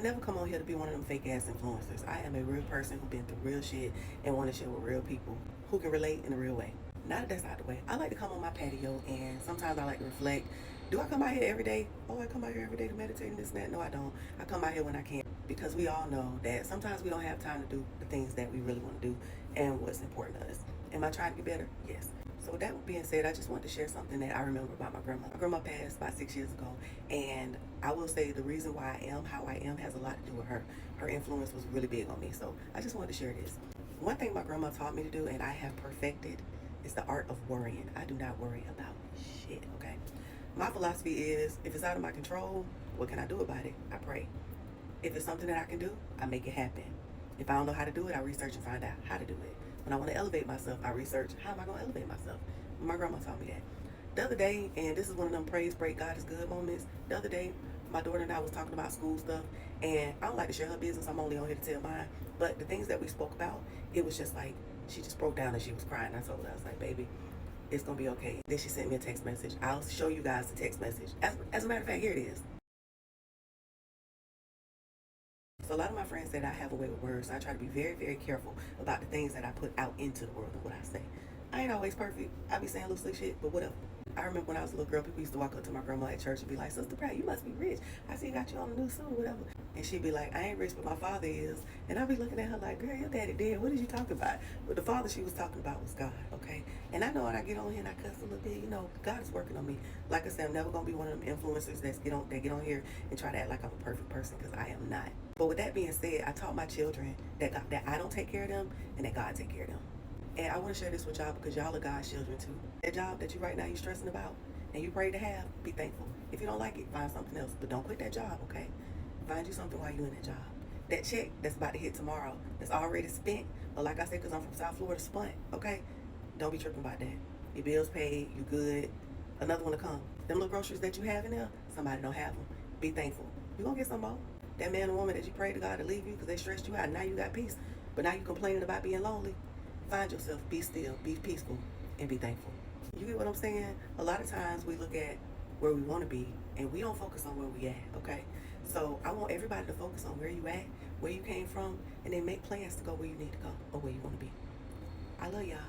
never come on here to be one of them fake ass influencers. I am a real person who been through real shit and want to share with real people who can relate in a real way. Now that that's out the way, I like to come on my patio and sometimes I like to reflect. Do I come out here every day? Oh, I come out here every day to meditate and this and that. No, I don't. I come out here when I can because we all know that sometimes we don't have time to do the things that we really want to do and what's important to us. Am I trying to get better? Yes. So with that being said, I just wanted to share something that I remember about my grandma. My grandma passed about 6 years ago, and I will say the reason why I am how I am has a lot to do with her. Her influence was really big on me, so I just wanted to share this. One thing my grandma taught me to do, and I have perfected, is the art of worrying. I do not worry about shit, okay? My philosophy is, if it's out of my control, what can I do about it? I pray. If it's something that I can do, I make it happen. If I don't know how to do it, I research and find out how to do it. When I want to elevate myself, I research how am I going to elevate myself. My grandma taught me that. The other day, and this is one of them praise break God is good moments. The other day, my daughter and I was talking about school stuff, and I don't like to share her business. I'm only on here to tell mine. But the things that we spoke about, it was just like she just broke down and she was crying. I told her, I was like, baby, it's gonna be okay. Then she sent me a text message. I'll show you guys the text message. As a matter of fact, here it is. So a lot of my friends said I have a way with words. So I try to be very, very careful about the things that I put out into the world and what I say. I ain't always perfect. I be saying little slick shit, but whatever. I remember when I was a little girl, people used to walk up to my grandma at church and be like, Sister Pratt, you must be rich. I see you got you on a new suit or whatever. And she'd be like, I ain't rich, but my father is. And I'd be looking at her like, girl, your daddy dead. What did you talk about? But the father she was talking about was God, okay? And I know when I get on here and I cuss a little bit, you know, God is working on me. Like I said, I'm never going to be one of them influencers that get on here and try to act like I'm a perfect person, because I am not. But with that being said, I taught my children that I don't take care of them and that God take care of them. And I want to share this with y'all because y'all are God's children too. That job that you right now you stressing about and you pray to have, be thankful. If you don't like it, find something else. But don't quit that job, okay? Find you something while you're in that job. That check that's about to hit tomorrow, that's already spent, or like I said, because I'm from South Florida, spent, okay? Don't be tripping about that. Your bills paid, you good. Another one to come. Them little groceries that you have in there, somebody don't have them. Be thankful. You're going to get some more. That man or woman that you prayed to God to leave you because they stressed you out, now you got peace. But now you complaining about being lonely. Find yourself, be still, be peaceful, and be thankful. You get what I'm saying? A lot of times we look at where we want to be and we don't focus on where we at, okay? So I want everybody to focus on where you at, where you came from, and then make plans to go where you need to go or where you want to be. I love y'all.